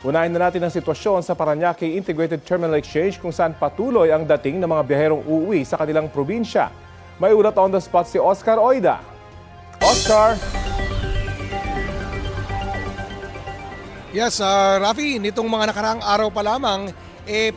Unahin na natin ang sitwasyon sa Parañaque Integrated Terminal Exchange kung saan patuloy ang dating ng mga biyaherong uuwi sa kanilang probinsya. May ulat on the spot si Oscar Oida. Oscar! Yes, Rafi, nitong mga nakaraang araw pa lamang,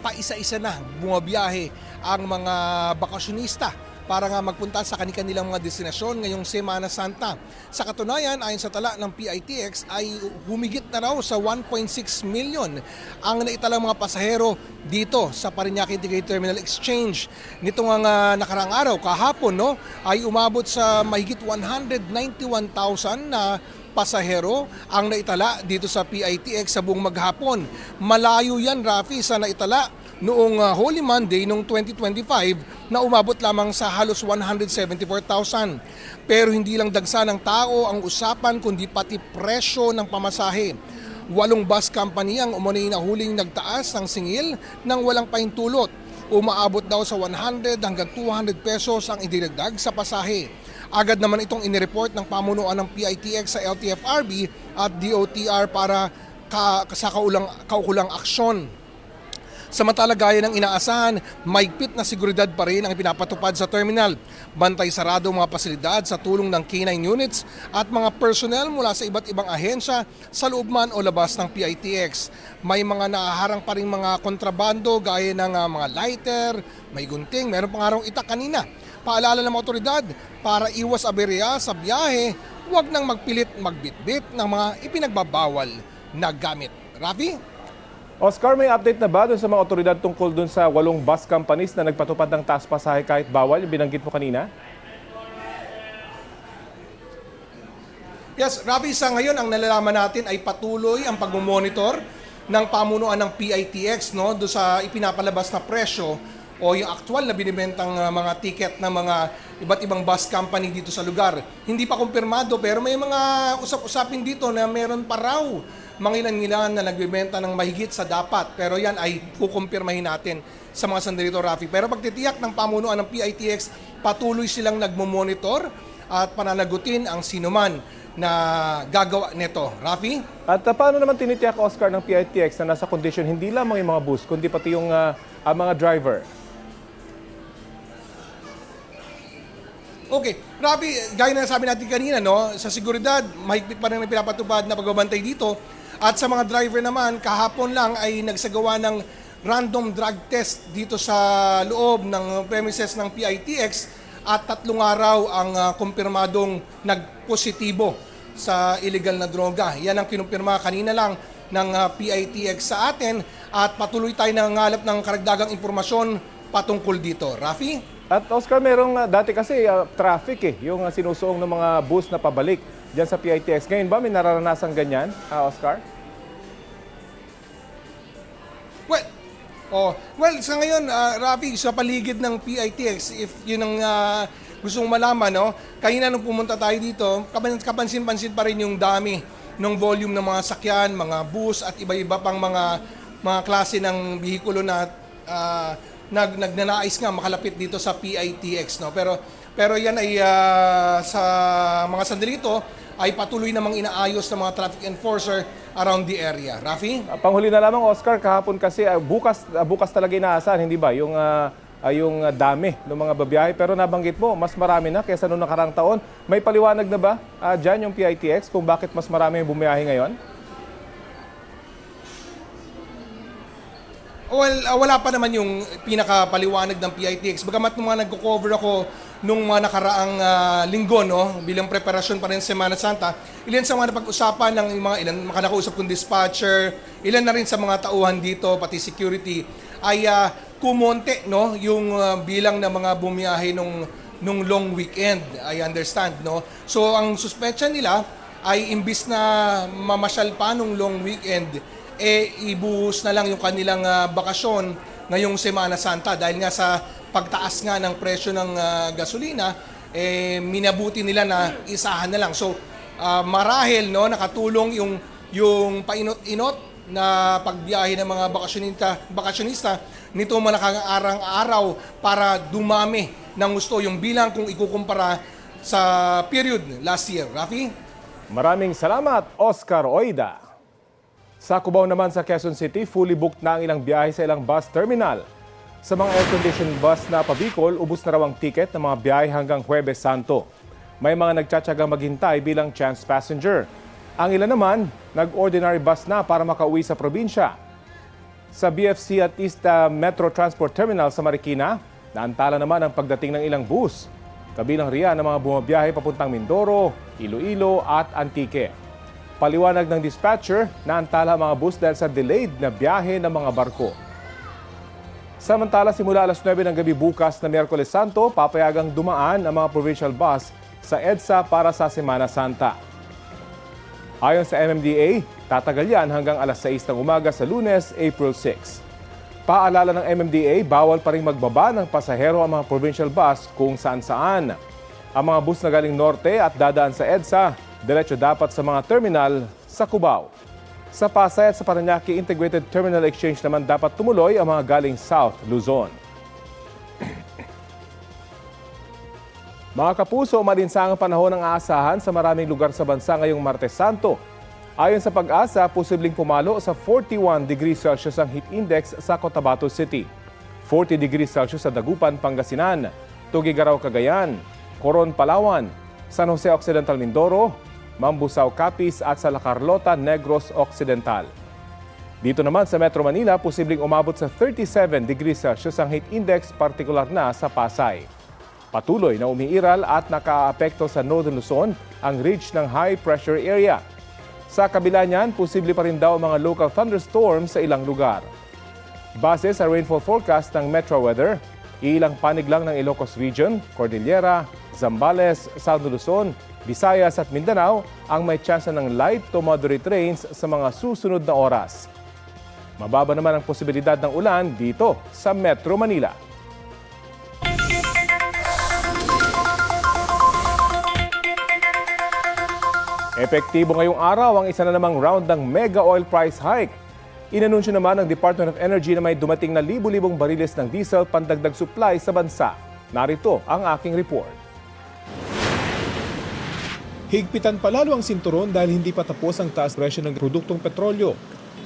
paisa-isa na bumabiyahe ang mga bakasyonista para nga magpunta sa kanilang mga destinasyon ngayong Semana Santa. Sa katunayan, ayon sa tala ng PITX ay humigit na raw sa 1.6 million ang naitalang mga pasahero dito sa Parañaque Integrated Terminal Exchange. Nitong nakaraang araw, kahapon, ay umabot sa mahigit 191,000 na pasahero ang naitala dito sa PITX sa buong maghapon. Malayo yan, Rafi, sa naitala noong Holy Monday noong 2025 na umabot lamang sa halos 174,000. Pero hindi lang dagsa ng tao ang usapan kundi pati presyo ng pamasahe. 8 bus company ang umunay na huling nagtaas ng singil nang walang pahintulot. Umaabot daw sa 100 hanggang 200 pesos ang idinagdag sa pasahe. Agad naman itong inireport ng pamunuan ng PITX sa LTFRB at DOTR para sa kaukulang aksyon. Samantala gaya ng inaasahan, mahigpit na seguridad pa rin ang pinapatupad sa terminal. Bantay sarado mga pasilidad sa tulong ng K9 units at mga personnel mula sa iba't ibang ahensya sa loob man o labas ng PITX. May mga naaharang pa rin mga kontrabando gaya ng mga lighter, may gunting, meron pang araw itak kanina. Paalala ng mga otoridad, para iwas aberya sa biyahe, huwag nang magpilit magbitbit ng mga ipinagbabawal na gamit. Rafi? Oscar, may update na ba doon sa mga otoridad tungkol doon sa 8 bus companies na nagpatupad ng taas pasahe kahit bawal, yung binanggit mo kanina? Yes, Rafi, sa ngayon ang nalalaman natin ay patuloy ang pagmumonitor ng pamunuan ng PITX doon sa ipinapalabas na presyo o yung aktual na binibentang mga ticket ng mga iba't ibang bus company dito sa lugar. Hindi pa kumpirmado pero may mga usap-usapin dito na meron pa raw mga ilan-ilan na nagbibenta ng mahigit sa dapat. Pero yan ay kukumpirmahin natin sa mga sandali ito, Rafi. Pero pagtitiyak ng pamunuan ng PITX, patuloy silang nagmomonitor at pananagutin ang sinuman na gagawa nito. Rafi? At paano naman tinitiyak, Oscar, ng PITX na nasa kondisyon hindi lamang yung mga bus, kundi pati yung mga driver? Okay, Rafi, gaya na sabi natin kanina, sa seguridad, mahigpit pa rin ang pinapatupad na pagbabantay dito. At sa mga driver naman, kahapon lang ay nagsagawa ng random drug test dito sa loob ng premises ng PITX at 3 araw ang kumpirmadong nagpositibo sa illegal na droga. Yan ang kinumpirma kanina lang ng PITX sa atin at patuloy tayo nangangalap ng karagdagang impormasyon patungkol dito. Rafi? At Oscar, merong dati kasi traffic yung sinusuong ng mga bus na pabalik dyan sa PITX. Ngayon ba may nararanasan ganyan, Oscar? Well, sa ngayon, Rafi, sa paligid ng PITX, if yun ang gusto mong malaman, kanina nung pumunta tayo dito, kapansin-pansin pa rin yung dami ng volume ng mga sakyan, mga bus at iba-iba pang mga klase ng bihikulo na nagnanais nga makalapit dito sa PITX. Pero yan ay sa mga sandali ito ay patuloy namang inaayos ng mga traffic enforcer around the area. Rafi? Panghuli na lamang, Oscar, kahapon kasi bukas talaga inaasahan, hindi ba? Yung dami ng mga babiyahe. Pero nabanggit mo, mas marami na kaysa noong nakarang taon. May paliwanag na ba dyan yung PITX kung bakit mas marami yung bumiyahe ngayon? Well, wala pa naman yung pinakapaliwanag ng PITX. Bagamat nung mga nagko-cover ako nung mga nakaraang linggo, bilang preparasyon pa rin sa Semana Santa, ilan sa mga napag-usapan ng ilan makanakausap kong dispatcher, ilan na rin sa mga tauhan dito, pati security, ay kumonte yung bilang ng mga bumiyahe nung long weekend, I understand. So ang suspetsya nila ay imbis na mamasyal pa nung long weekend, ibuhos na lang yung kanilang bakasyon ngayong Semana Santa dahil nga sa pagtaas nga ng presyo ng gasolina, minabuti nila na isahan na lang. So marahil nakatulong yung painot-inot na pagbiyahe ng mga bakasyonista nito mga nakakaarang araw para dumami ng gusto yung bilang kung ikukumpara sa period last year. Rafi? Maraming salamat, Oscar Oida. Sa Cubao naman sa Quezon City, fully booked na ang ilang biyahe sa ilang bus terminal. Sa mga air-conditioned bus na pabikol, ubos na raw ang tiket ng mga biyahe hanggang Huwebes Santo. May mga nagtsatsagang maghintay bilang chance passenger. Ang ilan naman, nag-ordinary bus na para makauwi sa probinsya. Sa BFC at East Metro Transport Terminal sa Marikina, naantala naman ang pagdating ng ilang bus. Kabilang riyan ang mga bumabiyahe papuntang Mindoro, Iloilo at Antique. Paliwanag ng dispatcher, naantala ang mga bus dahil sa delayed na biyahe ng mga barko. Samantala, simula alas 9 ng gabi bukas na Miyerkules Santo, papayagang dumaan ang mga provincial bus sa EDSA para sa Semana Santa. Ayon sa MMDA, tatagal yan hanggang alas 6 ng umaga sa Lunes, April 6. Paalala ng MMDA, bawal pa rin magbaba ng pasahero ang mga provincial bus kung saan-saan. Ang mga bus na galing norte at dadaan sa EDSA, diretso dapat sa mga terminal sa Cubao. Sa Pasay at sa Parañaque Integrated Terminal Exchange naman dapat tumuloy ang mga galing South Luzon. Mga kapuso, malinsangang panahon ang aasahan sa maraming lugar sa bansa ngayong Martes Santo. Ayon sa Pag-asa, posibleng pumalo sa 41 degrees Celsius ang heat index sa Cotabato City, 40 degrees Celsius sa Dagupan, Pangasinan, Tuguegarao, Cagayan, Coron, Palawan, San Jose Occidental, Mindoro, Mambusaw, Capiz at sa La Carlota, Negros Occidental. Dito naman sa Metro Manila, posibleng umabot sa 37 degrees Celsius ang heat index, partikular na sa Pasay. Patuloy na umiiral at nakaapekto sa Northern Luzon ang ridge ng high pressure area. Sa kabila niyan, posible pa rin daw mga local thunderstorms sa ilang lugar. Base sa rainfall forecast ng Metro Weather, ilang panig lang ng Ilocos Region, Cordillera, Zambales, South Luzon, Visayas at Mindanao ang may tsansa ng light to moderate rains sa mga susunod na oras. Mababa naman ang posibilidad ng ulan dito sa Metro Manila. Epektibo ngayong araw ang isa na namang round ng mega oil price hike. Inanunsyo naman ng Department of Energy na may dumating na libu-libong bariles ng diesel pandagdag supply sa bansa. Narito ang aking report. Higpitan palalo ang sinturon dahil hindi pa tapos ang taas presyo ng produktong petrolyo.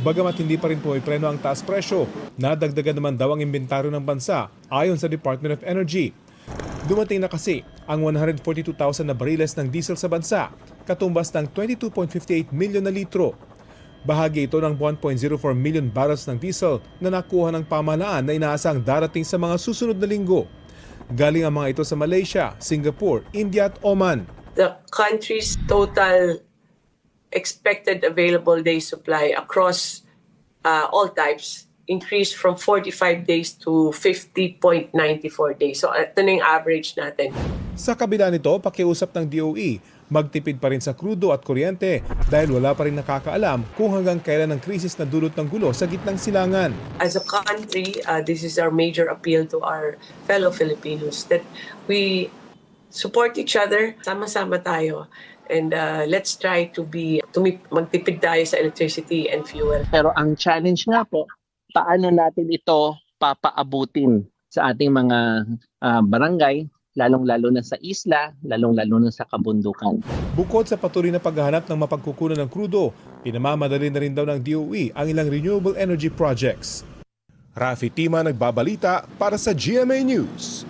Bagamat hindi pa rin pumipreno ang taas presyo, nadagdagan naman daw ang inventaryo ng bansa ayon sa Department of Energy. Dumating na kasi ang 142,000 na bariles ng diesel sa bansa, katumbas ng 22.58 milyon na litro. Bahagi ito ng 1.04 million barrels ng diesel na nakuha ng pamahalaan na inaasang darating sa mga susunod na linggo. Galing ang mga ito sa Malaysia, Singapore, India at Oman. The country's total expected available day supply across all types increased from 45 days to 50.94 days. So ito na yung average natin. Sa kabila nito, pakiusap ng DOE, magtipid pa rin sa krudo at kuryente dahil wala pa rin nakakaalam kung hanggang kailan ang krisis na dulot ng gulo sa gitnang silangan. As a country, this is our major appeal to our fellow Filipinos that we support each other, sama-sama tayo. And let's try to magtipid tayo sa electricity and fuel. Pero ang challenge nga po, paano natin ito papaabutin sa ating mga barangay, lalong-lalo na sa isla, lalong-lalo na sa kabundukan. Bukod sa patuloy na paghahanap ng mapagkukunan ng krudo, pinamamadali na rin daw ng DOE ang ilang renewable energy projects. Rafi Tima nagbabalita para sa GMA News.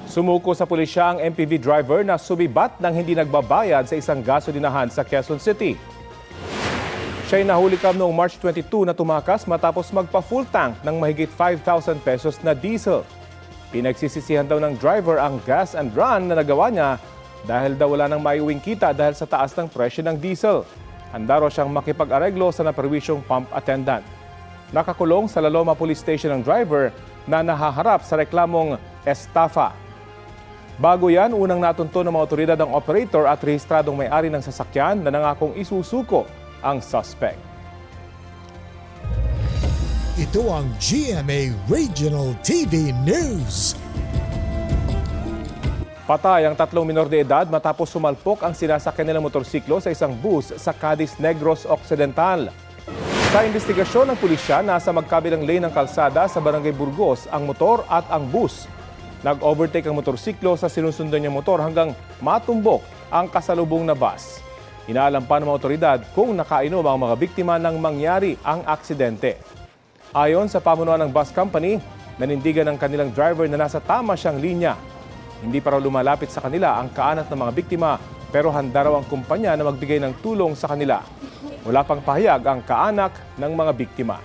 Sumuko sa pulisya ang MPV driver na sumibat nang hindi nagbabayad sa isang gasolinahan sa Quezon City. Siya'y nahuli noong March 22 na tumakas matapos magpa-full tank ng mahigit 5,000 pesos na diesel. Pinagsisisihan daw ng driver ang gas and run na nagawa niya dahil daw wala nang maiuwing kita dahil sa taas ng presyo ng diesel. Handa raw siyang makipag-areglo sa naperwisyong pump attendant. Nakakulong sa Laloma Police Station ang driver na nahaharap sa reklamong estafa. Bago yan, unang natunto ng mga otoridad ang operator at rehistradong may-ari ng sasakyan na nangakong isusuko ang suspect. Ito ang GMA Regional TV News. Patay ang 3 minor de edad matapos sumalpok ang sinasakyan nilang motorsiklo sa isang bus sa Cadiz, Negros Occidental. Sa investigasyon ng pulisya, nasa magkabilang lane ng kalsada sa Barangay Burgos ang motor at ang bus. Nag-overtake ang motorsiklo sa sinusundan niyang motor hanggang matumbok ang kasalubong na bus. Inaalam pa ng mga otoridad kung nakainom ang mga biktima nang mangyari ang aksidente. Ayon sa pamunuan ng bus company, nanindigan ng kanilang driver na nasa tama siyang linya. Hindi pa raw lumalapit sa kanila ang kaanak ng mga biktima pero handa raw ang kumpanya na magbigay ng tulong sa kanila. Wala pang pahayag ang kaanak ng mga biktima.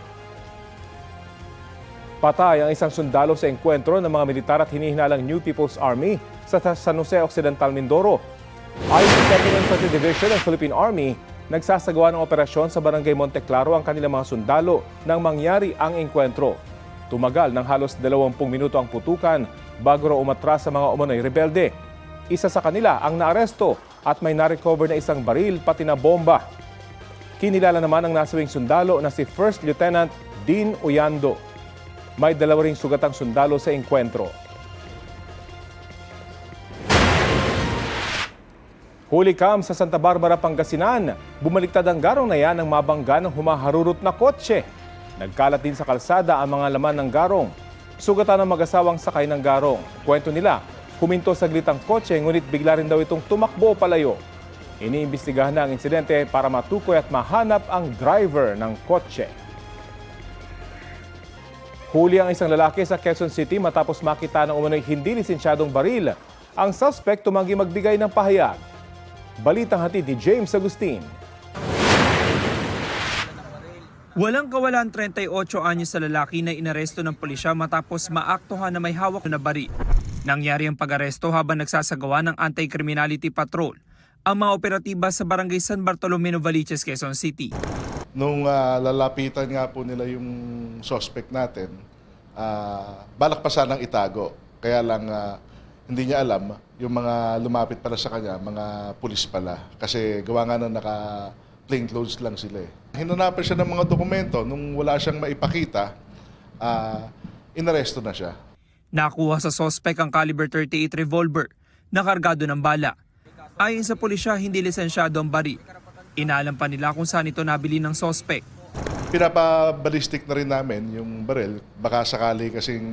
Patay ang isang sundalo sa engkwentro ng mga militar at hinihinalang New People's Army sa San Jose Occidental, Mindoro. Ayon sa 2nd Infantry Division ng Philippine Army, nagsasagawa ng operasyon sa Barangay Monte Claro ang kanilang mga sundalo nang mangyari ang engkwentro. Tumagal ng halos 20 minuto ang putukan bago raw umatras sa mga umano'y rebelde. Isa sa kanila ang naaresto at may narecover na isang baril pati na bomba. Kinilala naman ang nasawing sundalo na si First Lieutenant Dean Uyando. May 2 ring sugatang sundalo sa engkwentro. Huli kam sa Santa Barbara, Pangasinan, bumaliktad ang garong na yan ng mabangga ng humaharurot na kotse. Nagkalat din sa kalsada ang mga laman ng garong. Sugatan ng mag-asawang sakay ng garong. Kwento nila, huminto saglit ang kotse ngunit bigla rin daw itong tumakbo palayo. Iniimbestigahan na ang insidente para matukoy at mahanap ang driver ng kotse. Huli ang isang lalaki sa Quezon City matapos makita ng umano'y hindi lisensyadong baril. Ang suspect tumanggi magbigay ng pahayag. Balitang hatid ni James Agustin. Walang kawalan 38 anyos sa lalaki na inaresto ng pulisya matapos maaktuhan na may hawak na baril. Nangyari ang pag-aresto habang nagsasagawa ng anti-criminality patrol ang mga operatiba sa Barangay San Bartolome, Novaliches, Quezon City. Nung lalapitan nga po nila yung suspect natin, balak pa sanang itago. Kaya lang hindi niya alam, yung mga lumapit pala sa kanya, mga pulis pala. Kasi gawa nga na naka-plain clothes lang sila eh. Hinanapan siya ng mga dokumento, nung wala siyang maipakita, inaresto na siya. Nakuha sa suspect ang caliber 38 revolver na kargado ng bala. Ayon sa pulisya, hindi lisensyado ang baril. Inaalam pa nila kung saan ito nabili ng suspect. Pinapabalistik na rin namin yung baril. Baka sakali kasing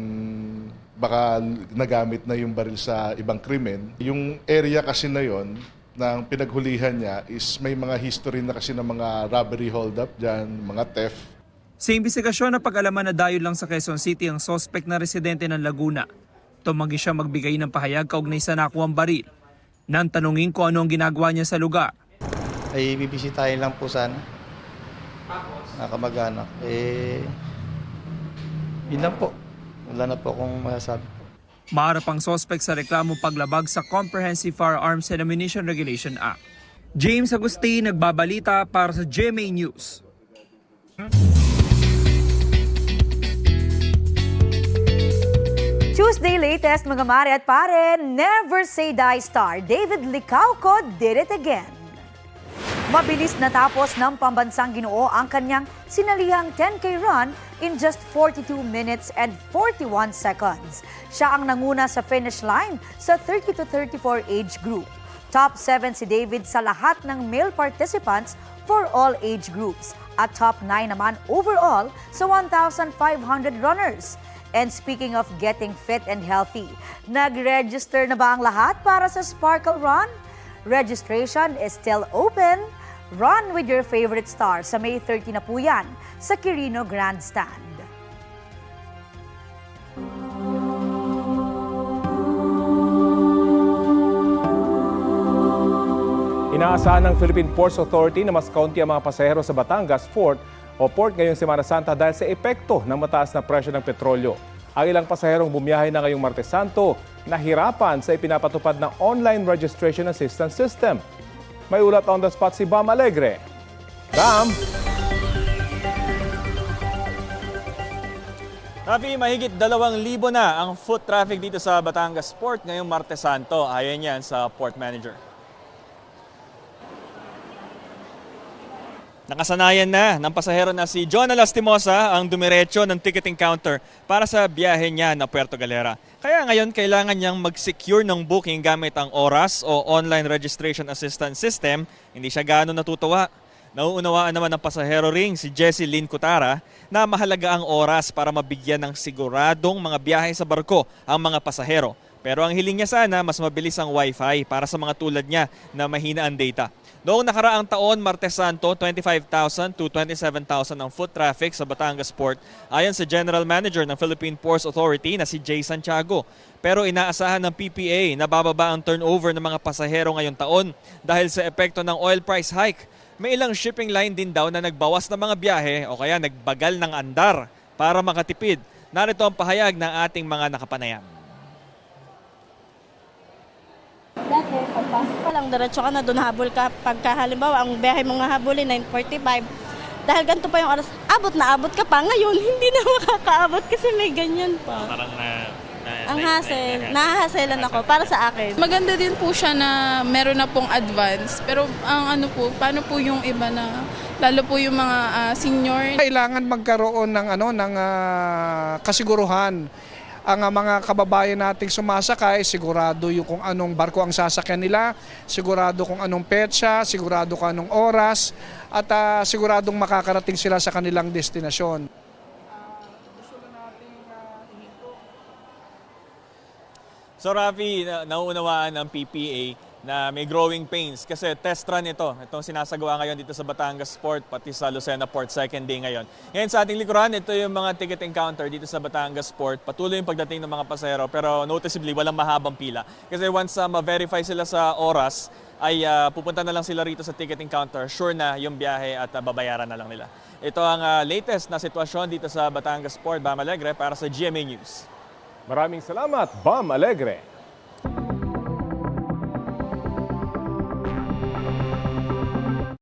baka nagamit na yung baril sa ibang krimen. Yung area kasi na yon ng pinaghulihan niya is may mga history na kasi ng mga robbery hold-up dyan, mga theft. Sa imbestigasyon na pag-alaman na dayo lang sa Quezon City ang suspect na residente ng Laguna, tumanggi siya magbigay ng pahayag kaugnay sa nakuwang baril. Nang tanungin kung ano ang ginagawa niya sa lugar. Ay bibisitahin lang po sana. Nakamag-anak. Yun lang po. Wala na po akong masasabi. Maharap ang suspect sa reklamo paglabag sa Comprehensive Firearms and Ammunition Regulation Act. James Agustin, nagbabalita para sa GMA News. Tuesday latest mga mare at pare, Never Say Die star David Licauco did it again. Mabilis natapos ng pambansang Ginoo ang kanyang sinalihang 10K run in just 42 minutes and 41 seconds. Siya ang nanguna sa finish line sa 30 to 34 age group. Top 7 si David sa lahat ng male participants for all age groups at top 9 naman overall sa 1,500 runners. And speaking of getting fit and healthy, nag-register na ba ang lahat para sa Sparkle Run? Registration is still open. Run with your favorite star sa May 30 na po yan sa Quirino Grandstand. Inaasahan ng Philippine Ports Authority na mas kaunti ang mga pasahero sa Batangas Port o port ngayong Semana Santa dahil sa epekto ng mataas na presyo ng petrolyo. Ang ilang pasaherong bumiyahe na ngayong Martes Santo nahirapan sa ipinapatupad ng online registration assistance system. May ulat on the spot si Bam Alegre. Bam! Rafi, mahigit 2,000 na ang foot traffic dito sa Batangas Port ngayong Martes Santo. Ayon yan sa Port Manager. Nakasanayan na ng pasahero na si John Alastimosa ang dumiretso ng ticketing counter para sa biyahe niya na Puerto Galera. Kaya ngayon kailangan niyang mag-secure ng booking gamit ang ORAS o Online Registration Assistance System. Hindi siya gaano natutuwa. Nauunawaan naman ng pasahero ring si Jessie Lynn Cutara na mahalaga ang oras para mabigyan ng siguradong mga biyahe sa barko ang mga pasahero. Pero ang hiling niya sana, mas mabilis ang Wi-Fi para sa mga tulad niya na mahina ang data. Noong nakaraang taon, Martes Santo, 25,000 to 27,000 ang foot traffic sa Batangas Port ayon sa General Manager ng Philippine Ports Authority na si Jay Santiago. Pero inaasahan ng PPA na bababa ang turnover ng mga pasahero ngayong taon dahil sa epekto ng oil price hike. May ilang shipping line din daw na nagbawas ng mga biyahe o kaya nagbagal ng andar para makatipid. Narito ang pahayag ng ating mga nakapanayam. Dati, pagpasok pa lang, diretso ka na doon, habol ka. Pagka halimbawa, ang biyahe mong habulin, 9:45. Dahil ganito pa yung oras, abot ka pa. Ngayon, hindi na makakaabot kasi may ganyan pa. Parang Ang hassle, nahahaselan ako para sa akin. Maganda din po siya na meron na pong advance. Pero ang ano po, paano po yung iba na, lalo po yung mga senior? Kailangan magkaroon ng kasiguruhan. Ang mga kababayan nating sumasakay, sigurado yung kung anong barko ang sasakyan nila, sigurado kung anong petsa, sigurado kung anong oras, at siguradong makakarating sila sa kanilang destinasyon. So Rafi, nauunawaan ng PPA na may growing pains kasi test run itong sinasagawa ngayon dito sa Batangas Port pati sa Lucena Port, second day ngayon. Ngayon sa ating likuran, ito yung mga ticket encounter dito sa Batangas Port. Patuloy yung pagdating ng mga pasahero pero noticeably walang mahabang pila. Kasi once ma-verify sila sa oras, ay pupunta na lang sila rito sa ticket encounter. Sure na yung biyahe at babayaran na lang nila. Ito ang latest na sitwasyon dito sa Batangas Port, Bam Alegre para sa GMA News. Maraming salamat, Bam Alegre.